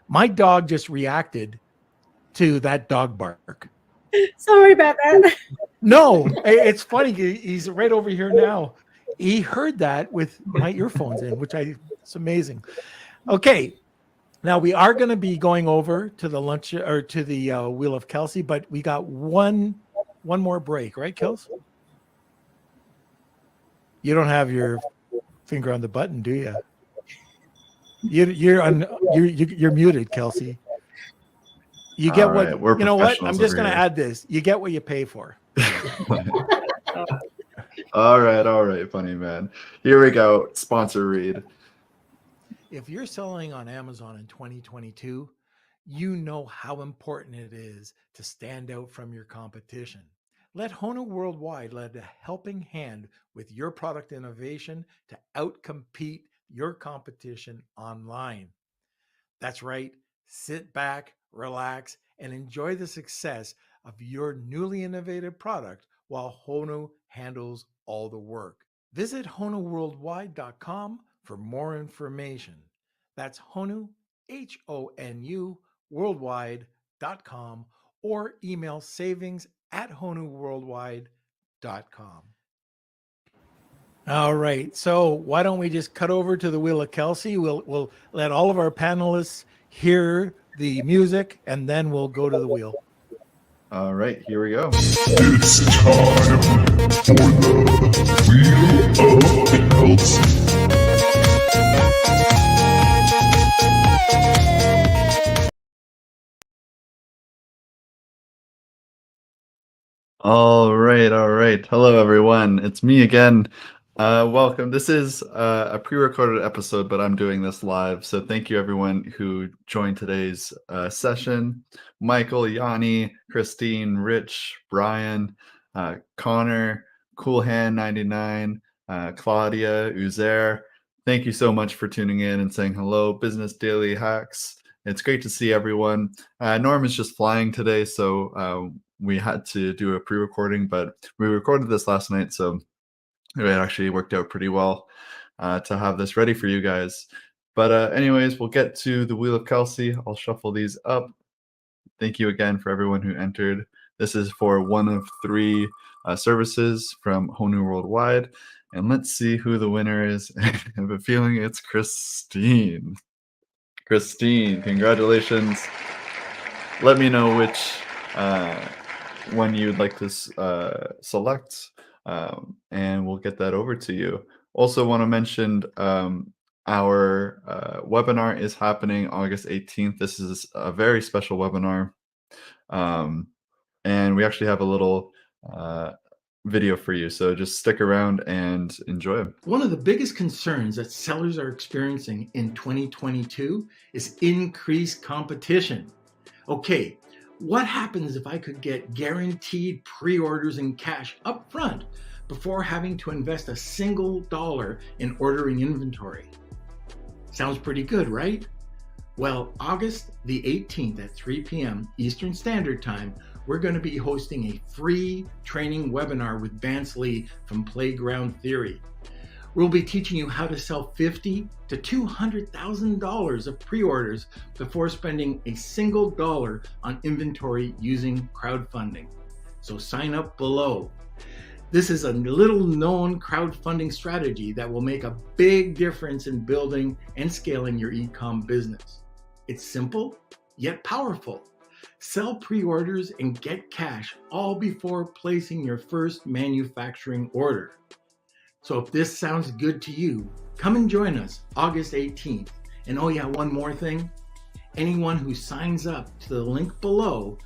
My dog just reacted to that dog bark. Sorry about that. No, it's funny. He's right over here now. He heard that with my earphones in, it's amazing. Okay. Now we are going to be going over to the lunch or to the Wheel of Kelsey, but we got one more break, right, Kels? You don't have your finger on the button, do you? You're muted, Kelsey. You get what? You know what? I'm just going to add this. You get what you pay for. All right, funny man. Here we go. Sponsor read. If you're selling on Amazon in 2022, you know how important it is to stand out from your competition. Let Hono Worldwide lend a helping hand with your product innovation to outcompete your competition online. That's right. Sit back, relax, and enjoy the success of your newly innovative product while Hono handles all the work. Visit honoworldwide.com for more information. That's Honu, HONU, worldwide.com, or email savings@honuworldwide.com. All right. So why don't we just cut over to the Wheel of Kelsey? We'll let all of our panelists hear the music, and then we'll go to the wheel. All right, here we go. It's time for the Wheel of Kelsey. All right. Hello, everyone. It's me again. Welcome. This is a pre-recorded episode, but I'm doing this live. So thank you everyone who joined today's session. Michael, Yanni, Christine, Rich, Brian, Connor, Coolhand99, Claudia, Uzair. Thank you so much for tuning in and saying hello. Business Daily Hacks. It's great to see everyone. Norm is just flying today, so we had to do a pre-recording, but we recorded this last night, so it actually worked out pretty well to have this ready for you guys. But anyways, we'll get to the Wheel of Kelsey. I'll shuffle these up. Thank you again for everyone who entered. This is for one of three services from Honu Worldwide. And let's see who the winner is. I have a feeling it's Christine. Christine, congratulations. Let me know which one you'd like to select. And we'll get that over to you. Also want to mention our webinar is happening August 18th. This is a very special webinar. And we actually have a little video for you. So just stick around and enjoy. One of the biggest concerns that sellers are experiencing in 2022 is increased competition. Okay, what happens if I could get guaranteed pre-orders in cash up front before having to invest a single dollar in ordering inventory? Sounds pretty good, right? Well, August the 18th at 3 p.m. Eastern Standard Time, we're going to be hosting a free training webinar with Vance Lee from Playground Theory. We'll be teaching you how to sell $50,000 to $200,000 of pre-orders before spending a single dollar on inventory using crowdfunding. So sign up below. This is a little known crowdfunding strategy that will make a big difference in building and scaling your e-com business. It's simple, yet powerful. Sell pre-orders and get cash all before placing your first manufacturing order. So if this sounds good to you, come and join us August 18th. And oh yeah, one more thing. Anyone who signs up to the link below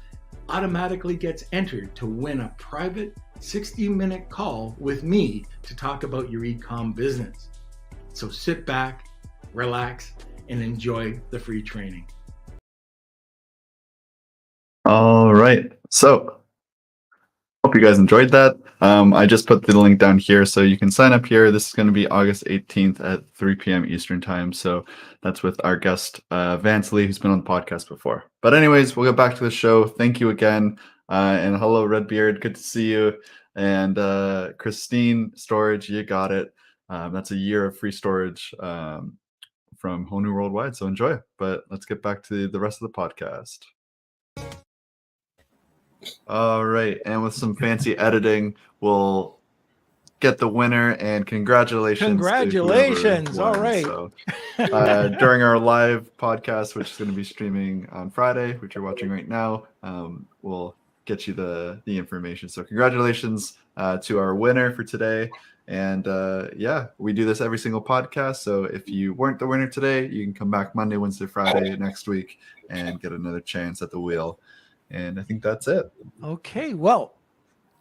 automatically gets entered to win a private 60-minute call with me to talk about your e-com business. So sit back, relax, and enjoy the free training. All right. So hope you guys enjoyed that. I just put the link down here so you can sign up here. This is going to be August 18th at 3 p.m. Eastern time. So that's with our guest, Vance Lee, who's been on the podcast before. But anyways, we'll get back to the show. Thank you again. And hello, Redbeard. Good to see you. And Christine, storage, you got it. That's a year of free storage from Honu Worldwide. So enjoy. But let's get back to the rest of the podcast. All right, and with some fancy editing, we'll get the winner, and congratulations. Congratulations. All right. So, during our live podcast, which is going to be streaming on Friday, which you're watching right now, we'll get you the information. So congratulations to our winner for today. And yeah, we do this every single podcast. So if you weren't the winner today, you can come back Monday, Wednesday, Friday next week and get another chance at the wheel. And I think that's it. Okay, well,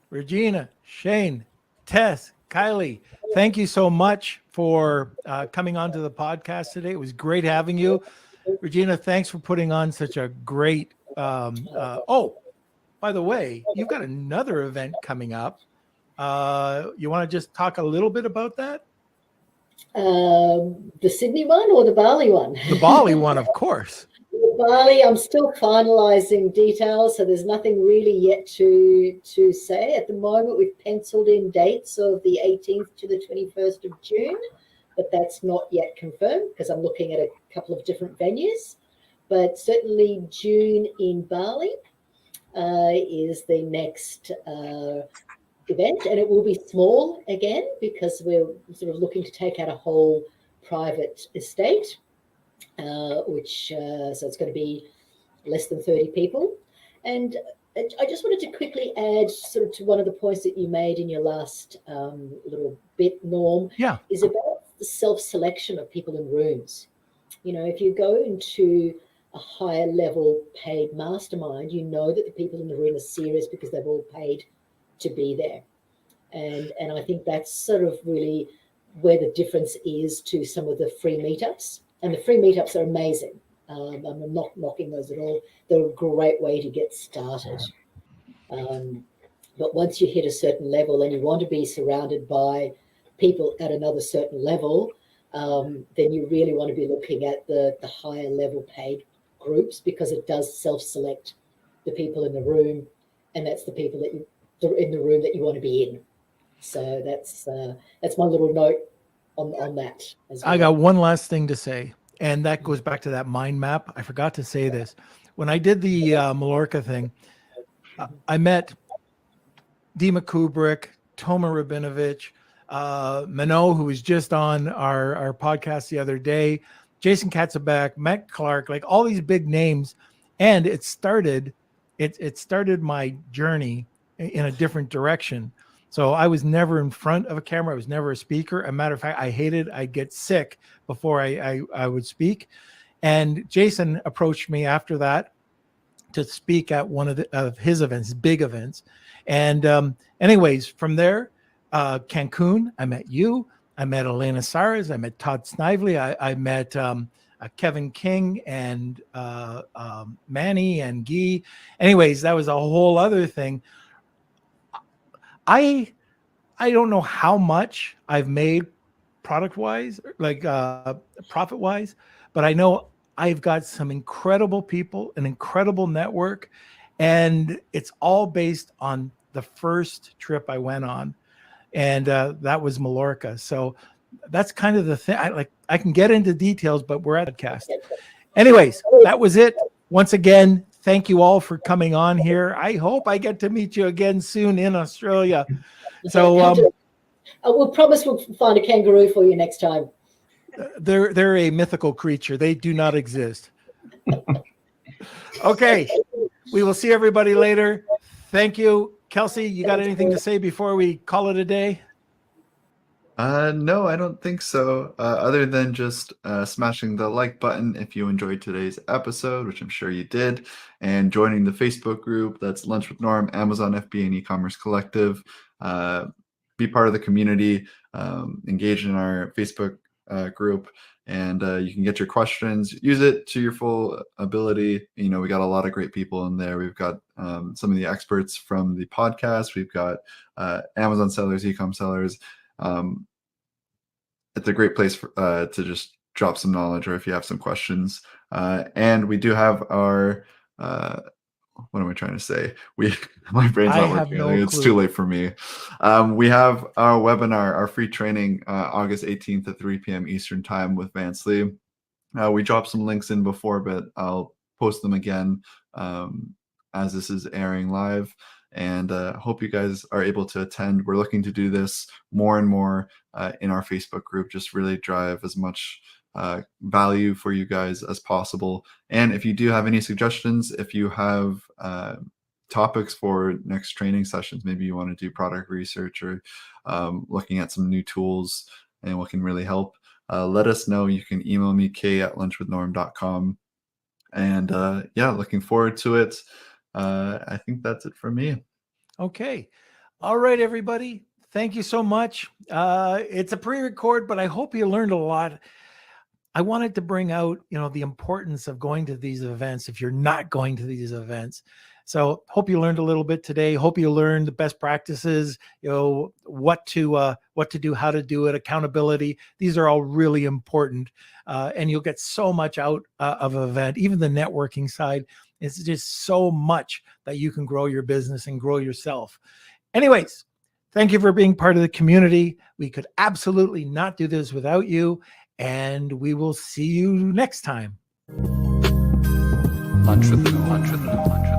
Regina, Shane, Tess, Kylie, thank you so much for coming onto the podcast today. It was great having you. Regina, thanks for putting on such a great oh, by the way, you've got another event coming up. You want to just talk a little bit about that? The Sydney one or the Bali one? The Bali one, of course. Bali, I'm still finalizing details, so there's nothing really yet to say. At the moment, we've penciled in dates of the 18th to the 21st of June, but that's not yet confirmed because I'm looking at a couple of different venues. But certainly June in Bali is the next event, and it will be small again because we're sort of looking to take out a whole private estate. Which so it's going to be less than 30 people. And I just wanted to quickly add sort of to one of the points that you made in your last little bit, Norm, is about the self-selection of people in rooms. You know, if you go into a higher level paid mastermind, you know that the people in the room are serious because they've all paid to be there. And I think that's sort of really where the difference is to some of the free meetups. And the free meetups are amazing. I'm not knocking those at all. They're a great way to get started. But once you hit a certain level and you want to be surrounded by people at another certain level, then you really want to be looking at the higher level paid groups, because it does self-select the people in the room, and that's the people in the room that you want to be in. So that's my little note on that as well. I got one last thing to say, and that goes back to that mind map. I forgot to say this. When I did the Mallorca thing, I met Dima Kubrick, Toma Rabinovich, Mano, who was just on our podcast the other day, Jason Katzenbach, Matt Clark, like all these big names. And it started my journey in a different direction. So I was never in front of a camera. I was never a speaker. As a matter of fact, I hated, I'd get sick before I would speak. And Jason approached me after that to speak at one of his events, big events. And anyways, from there, Cancun, I met you. I met Elena Saras. I met Todd Snively. I met Kevin King and Manny and Guy. Anyways, that was a whole other thing. I don't know how much I've made product-wise, like profit-wise, but I know I've got some incredible people, an incredible network, and it's all based on the first trip I went on, and that was Mallorca. So that's kind of the thing. I can get into details, but we're at a cast. Anyways, that was it. Once again, thank you all for coming on here. I hope I get to meet you again soon in Australia. So we'll promise we'll find a kangaroo for you next time. They're a mythical creature. They do not exist. Okay. We will see everybody later. Thank you. Kelsey, you got anything to say before we call it a day? No, I don't think so. Other than just smashing the like button if you enjoyed today's episode, which I'm sure you did, and joining the Facebook group. That's Lunch with Norm, Amazon FBA, and eCommerce Collective. Be part of the community. Engage in our Facebook group, and you can get your questions. Use it to your full ability. You know, we got a lot of great people in there. We've got some of the experts from the podcast. We've got Amazon sellers, e-com sellers. It's a great place to just drop some knowledge, or if you have some questions. And we do have our what am I trying to say? My brain's not working. No It's too late for me. We have our webinar, our free training, August 18th at 3 p.m. Eastern time with Vance Lee. We dropped some links in before, but I'll post them again as this is airing live. And hope you guys are able to attend. We're looking to do this more and more in our Facebook group, just really drive as much value for you guys as possible. And if you do have any suggestions, if you have topics for next training sessions, maybe you want to do product research or looking at some new tools and what can really help, let us know. You can email me, k@lunchwithnorm.com. And yeah, looking forward to it. I think that's it for me. Okay. All right, everybody. Thank you so much. It's a pre-record, but I hope you learned a lot. I wanted to bring out, the importance of going to these events if you're not going to these events. So hope you learned a little bit today. Hope you learned the best practices, what to do, how to do it, accountability. These are all really important. And you'll get so much out of an event, even the networking side. It's just so much that you can grow your business and grow yourself. Anyways, thank you for being part of the community. We could absolutely not do this without you. And we will see you next time. Lunch with the